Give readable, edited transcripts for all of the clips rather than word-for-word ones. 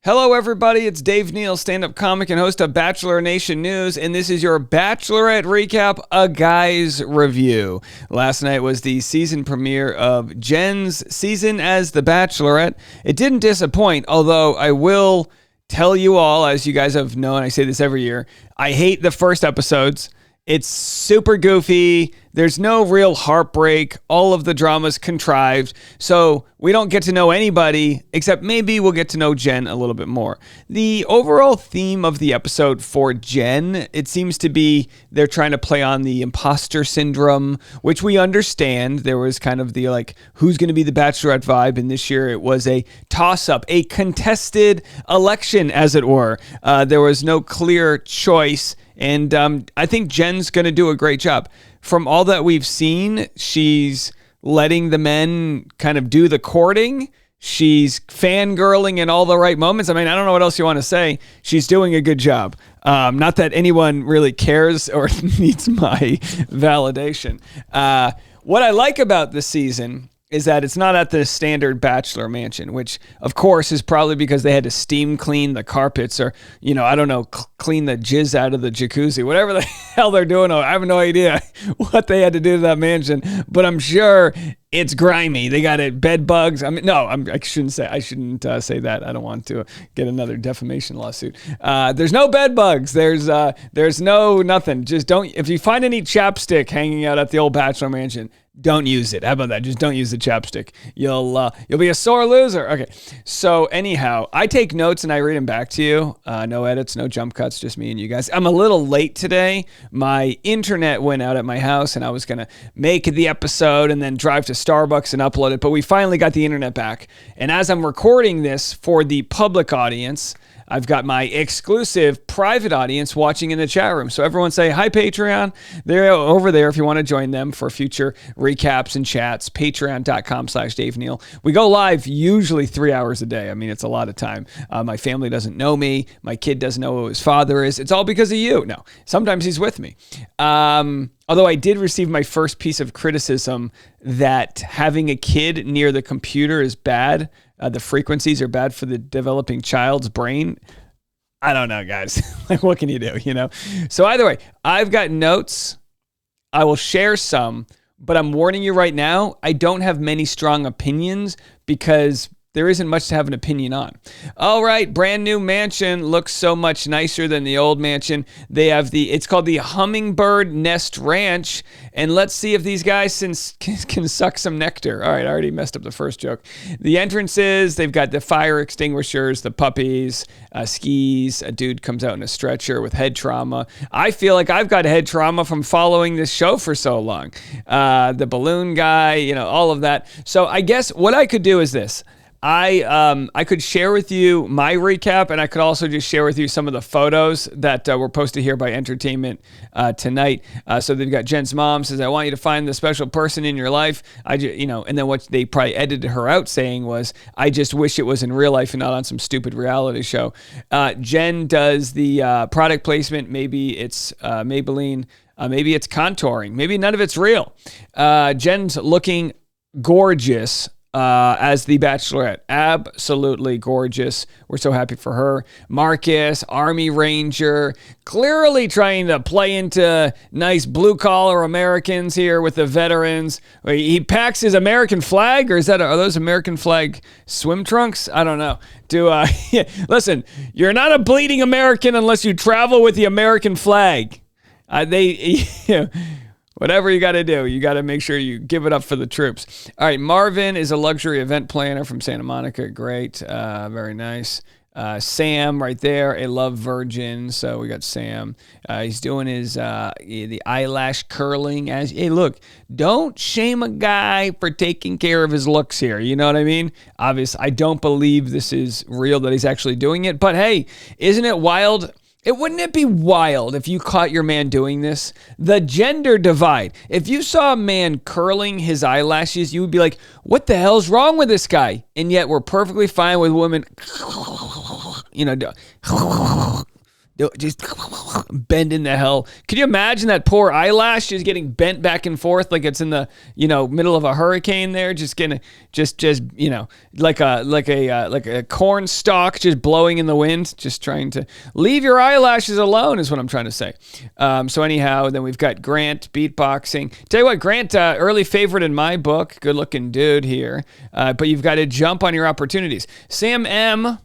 Hello, everybody. It's Dave Neal, stand-up comic and host of Bachelor Nation News, and this is your Bachelorette Recap, a guy's review. Last night was the season premiere of Jenn's season as The Bachelorette. It didn't disappoint, although I will tell you all, as you guys have known, I say this every year, I hate the first episodes. It's super goofy. There's no real heartbreak. All of the drama's contrived. So we don't get to know anybody, except maybe we'll get to know Jen a little bit more. The overall theme of the episode for Jen, it seems to be they're trying to play on the imposter syndrome, which we understand. There was kind of the who's going to be the Bachelorette vibe. And this year it was a toss-up, a contested election, as it were. There was no clear choice. And I think Jen's going to do a great job. From all that we've seen, she's letting the men kind of do the courting. She's fangirling in all the right moments. I mean, I don't know what else you want to say. She's doing a good job. Not that anyone really cares or needs my validation. What I like about this season is that it's not at the standard bachelor mansion, which of course is probably because they had to steam clean the carpets or, I don't know, clean the jizz out of the jacuzzi, whatever the hell they're doing. I have no idea what they had to do to that mansion, but I'm sure it's grimy. They got it, bed bugs. I shouldn't say that. I don't want to get another defamation lawsuit. There's no bed bugs. There's no nothing. Just don't, if you find any chapstick hanging out at the old bachelor mansion, don't use it. How about that? Just don't use the chapstick. You'll be a sore loser. Okay. So anyhow, I take notes and I read them back to you. No edits, no jump cuts, just me and you guys. I'm a little late today. My internet went out at my house and I was going to make the episode and then drive to Starbucks and upload it. But we finally got the internet back. And as I'm recording this for the public audience, I've got my exclusive private audience watching in the chat room. So everyone say, hi, Patreon. They're over there if you want to join them for future recaps and chats. Patreon.com/Dave Neal. We go live usually 3 hours a day. I mean, it's a lot of time. My family doesn't know me. My kid doesn't know who his father is. It's all because of you. No, sometimes he's with me. Although I did receive my first piece of criticism that having a kid near the computer is bad. The frequencies are bad for the developing child's brain. I don't know, guys. What can you do, So either way, I've got notes. I will share some, but I'm warning you right now, I don't have many strong opinions because there isn't much to have an opinion on. All right, brand new mansion looks so much nicer than the old mansion. They have it's called the Hummingbird Nest Ranch, and let's see if these guys can suck some nectar. All right, I already messed up the first joke. The entrances, they've got the fire extinguishers, the puppies, skis. A dude comes out in a stretcher with head trauma. I feel like I've got head trauma from following this show for so long. The balloon guy, all of that. So I guess what I could do is this. I could share with you my recap, and I could also just share with you some of the photos that were posted here by Entertainment tonight. So they've got Jen's mom says, I want you to find the special person in your life. And then what they probably edited her out saying was, I just wish it was in real life and not on some stupid reality show. Jen does the product placement. Maybe it's Maybelline. Maybe it's contouring. Maybe none of it's real. Jen's looking gorgeous. As the Bachelorette. Absolutely gorgeous. We're so happy for her. Marcus, Army Ranger, clearly trying to play into nice blue-collar Americans here with the veterans. He packs his American flag, or are those American flag swim trunks? I don't know. Listen, you're not a bleeding American unless you travel with the American flag. Whatever you got to do, you got to make sure you give it up for the troops. All right, Marvin is a luxury event planner from Santa Monica. Great, very nice. Sam right there, a love virgin. So we got Sam. He's doing the eyelash curling. Hey, look, don't shame a guy for taking care of his looks here. You know what I mean? Obviously, I don't believe this is real that he's actually doing it. But hey, isn't it wild? Wouldn't it be wild if you caught your man doing this? The gender divide. If you saw a man curling his eyelashes, you would be like, what the hell's wrong with this guy? And yet we're perfectly fine with women, just bending the hell. Could you imagine that poor eyelash just getting bent back and forth like it's in the middle of a hurricane there, just getting like a corn stalk just blowing in the wind, just trying to leave your eyelashes alone is what I'm trying to say. So anyhow, then we've got Grant beatboxing. Tell you what, Grant, early favorite in my book, good looking dude here, but you've got to jump on your opportunities. Sam M.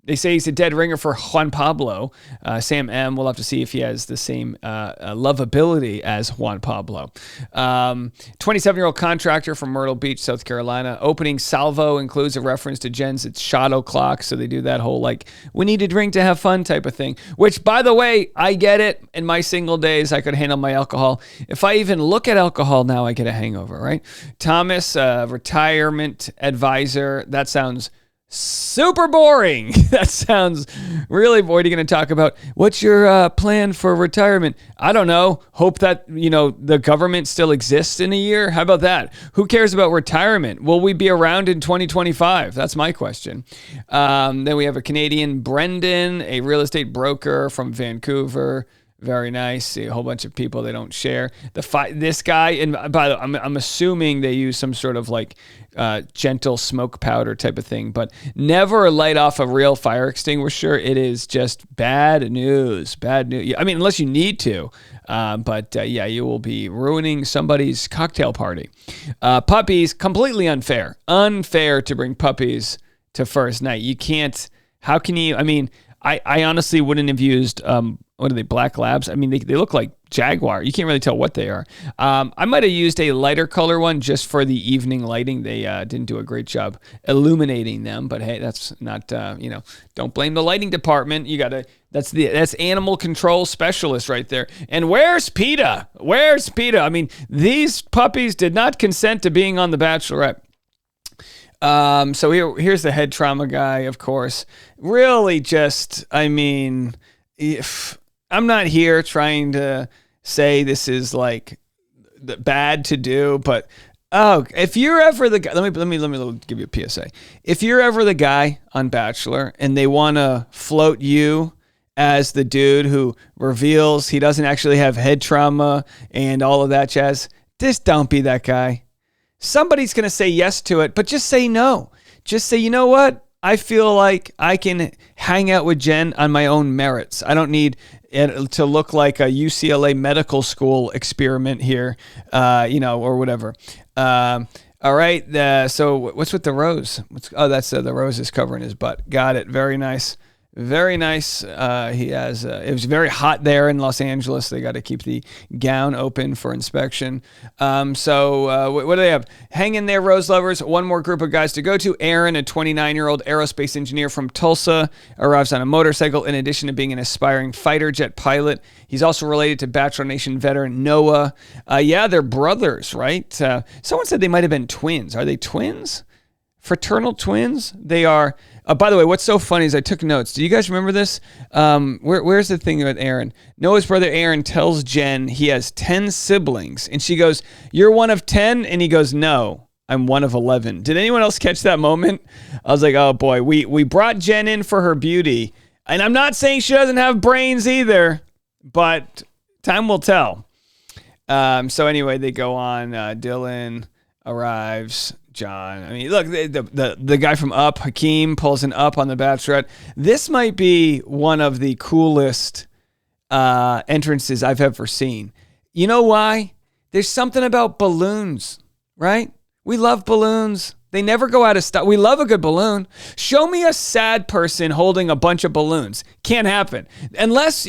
They say he's a dead ringer for Juan Pablo. Sam M, we'll have to see if he has the same lovability as Juan Pablo. 27-year-old contractor from Myrtle Beach, South Carolina. Opening salvo includes a reference to Jen's shot o'clock. So they do that whole we need to drink to have fun type of thing. Which, by the way, I get it. In my single days, I could handle my alcohol. If I even look at alcohol now, I get a hangover, right? Thomas, retirement advisor. That sounds super boring. That sounds really boring. What are you going to talk about? What's your plan for retirement? I don't know. Hope that, the government still exists in a year. How about that? Who cares about retirement? Will we be around in 2025? That's my question. Then we have a Canadian, Brendan, a real estate broker from Vancouver. Very nice. See a whole bunch of people they don't share. This guy, and by the way, I'm assuming they use some sort of gentle smoke powder type of thing, but never light off a real fire extinguisher. It is just bad news. Bad news. I mean, unless you need to. You will be ruining somebody's cocktail party. Puppies, completely unfair. Unfair to bring puppies to first night. You can't. How can you? I mean, I honestly wouldn't have used. What are they, black labs? I mean, they look like jaguar. You can't really tell what they are. I might have used a lighter color one just for the evening lighting. They didn't do a great job illuminating them, but hey, that's not, don't blame the lighting department. That's animal control specialist right there. And where's PETA? Where's PETA? I mean, these puppies did not consent to being on The Bachelorette. So here's the head trauma guy, of course. Really just, if I'm not here trying to say this is bad to do, but if you're ever the guy, let me give you a PSA. If you're ever the guy on Bachelor and they want to float you as the dude who reveals he doesn't actually have head trauma and all of that jazz, just don't be that guy. Somebody's going to say yes to it, but just say no. Just say, you know what? I feel like I can hang out with Jen on my own merits. I don't need it to look like a UCLA medical school experiment here, or whatever. All right. So what's with the rose? That's the rose is covering his butt. Got it. Very nice. Very nice. He has. It was very hot there in Los Angeles. They got to keep the gown open for inspection. So what do they have? Hang in there, Rose lovers. One more group of guys to go to. Aaron, a 29-year-old aerospace engineer from Tulsa, arrives on a motorcycle. In addition to being an aspiring fighter jet pilot, he's also related to Bachelor Nation veteran Noah. They're brothers, right? Someone said they might have been twins. Are they twins? Fraternal twins? They are. By the way, what's so funny is I took notes. Do you guys remember this? Where's the thing about Aaron? Noah's brother Aaron tells Jen he has 10 siblings. And she goes, "You're one of 10?" And he goes, "No, I'm one of 11. Did anyone else catch that moment? I was like, oh boy, we brought Jen in for her beauty. And I'm not saying she doesn't have brains either, but time will tell. So anyway, they go on. Dylan arrives. John. I mean, look, the guy from Up, Hakeem, pulls an Up on The Bachelorette. This might be one of the coolest entrances I've ever seen. You know why? There's something about balloons, right? We love balloons. They never go out of style. We love a good balloon. Show me a sad person holding a bunch of balloons. Can't happen. Unless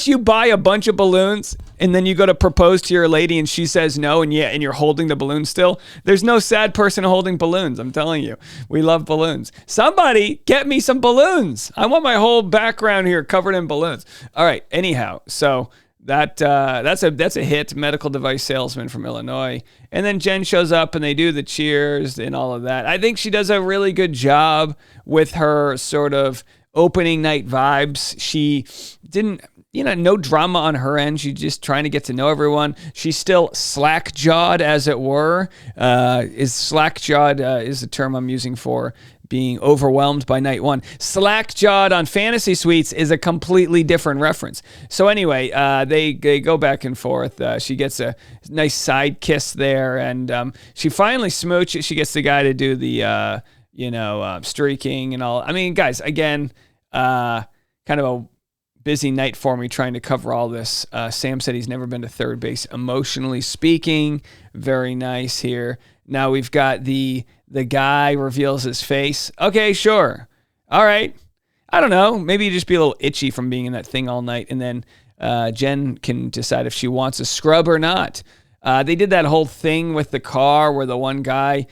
you buy a bunch of balloons and then you go to propose to your lady and she says no and you're holding the balloon still, there's no sad person holding balloons. I'm telling you, we love balloons. Somebody get me some balloons. I want my whole background here covered in balloons. All right. Anyhow, so that's a hit. Medical device salesman from Illinois. And then Jen shows up and they do the cheers and all of that. I think she does a really good job with her sort of opening night vibes. She didn't, no drama on her end. She's just trying to get to know everyone. She's still slack-jawed, as it were. Slack-jawed is the term I'm using for being overwhelmed by night one. Slack-jawed on fantasy suites is a completely different reference. So anyway, they go back and forth. She gets a nice side kiss there, and she finally smooches. She gets the guy to do the, streaking and all. I mean, guys, again, kind of a busy night for me trying to cover all this. Sam said he's never been to third base, emotionally speaking. Very nice here. Now we've got the guy reveals his face. Okay, sure. All right. I don't know. Maybe you just be a little itchy from being in that thing all night, and then Jen can decide if she wants a scrub or not. They did that whole thing with the car where the one guy...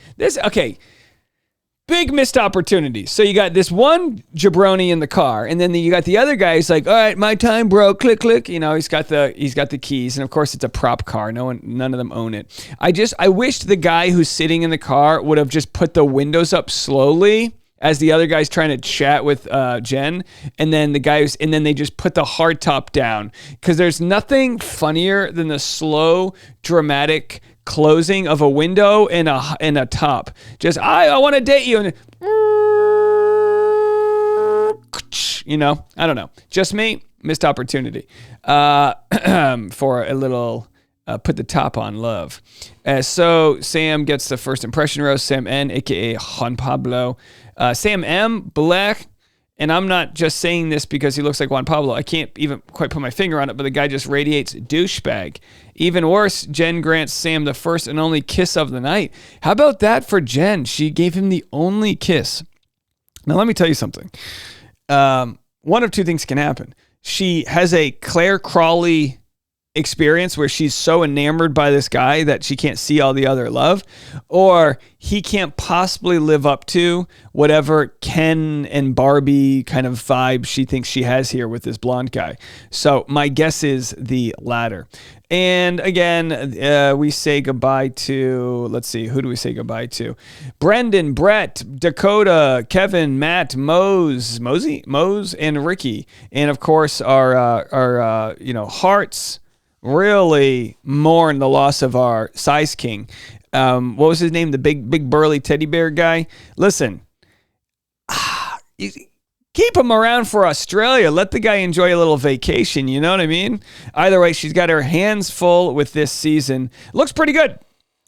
Big missed opportunities. So you got this one jabroni in the car, and then you got the other guy who's like, all right, my time, bro, click, click. He's got the keys, and of course it's a prop car. None of them own it. I wished the guy who's sitting in the car would have just put the windows up slowly as the other guy's trying to chat with Jen, and then they just put the hard top down, because there's nothing funnier than the slow, dramatic closing of a window and a top. Just I want to date you, and I don't know. Just me, missed opportunity for a little put the top on love. So Sam gets the first impression rose. Sam N, aka Juan Pablo. Sam M, black. And I'm not just saying this because he looks like Juan Pablo. I can't even quite put my finger on it, but the guy just radiates douchebag. Even worse, Jen grants Sam the first and only kiss of the night. How about that for Jen? She gave him the only kiss. Now, let me tell you something. One of two things can happen. She has a Claire Crawley experience where she's so enamored by this guy that she can't see all the other love, or he can't possibly live up to whatever Ken and Barbie kind of vibe she thinks she has here with this blonde guy. So my guess is the latter. And again, we say goodbye to, let's see, who do we say goodbye to? Brendan, Brett, Dakota, Kevin, Matt, Mose, and Ricky. And of course, our hearts really mourn the loss of our size king. What was his name? The big burly teddy bear guy. Listen, keep him around for Australia. Let the guy enjoy a little vacation. You know what I mean? Either way, she's got her hands full with this season. Looks pretty good.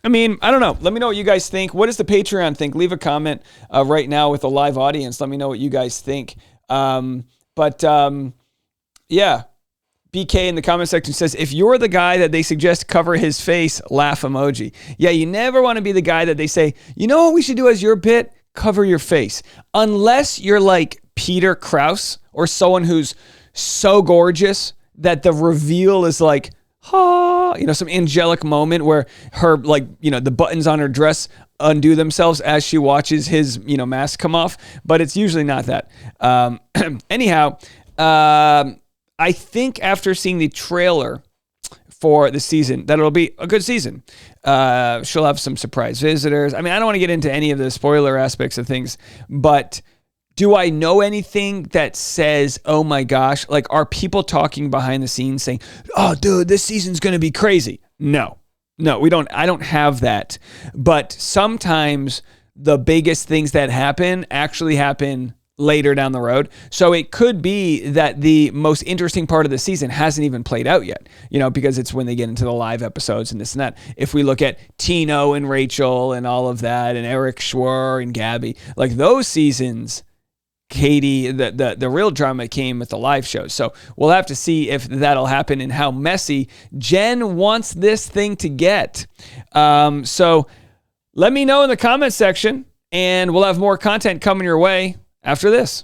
I mean, I don't know. Let me know what you guys think. What does the Patreon think? Leave a comment right now with a live audience. Let me know what you guys think. Yeah. BK in the comment section says, if you're the guy that they suggest cover his face, laugh emoji. Yeah, you never want to be the guy that they say, you know what we should do as your bit? Cover your face. Unless you're like Peter Krause or someone who's so gorgeous that the reveal is like, some angelic moment where her, the buttons on her dress undo themselves as she watches his, mask come off. But it's usually not that. Anyhow, I think after seeing the trailer for the season, that it'll be a good season. She'll have some surprise visitors. I mean, I don't want to get into any of the spoiler aspects of things, but do I know anything that says, oh my gosh, like are people talking behind the scenes saying, oh dude, this season's going to be crazy? No, we don't. I don't have that. But sometimes the biggest things that happen actually happen later down the road. So it could be that the most interesting part of the season hasn't even played out yet, because it's when they get into the live episodes and this and that. If we look at Tino and Rachel and all of that, and Eric Schwer and Gabby, like those seasons, Katie, the real drama came with the live shows. So we'll have to see if that'll happen and how messy Jen wants this thing to get. So let me know in the comment section, and we'll have more content coming your way after this.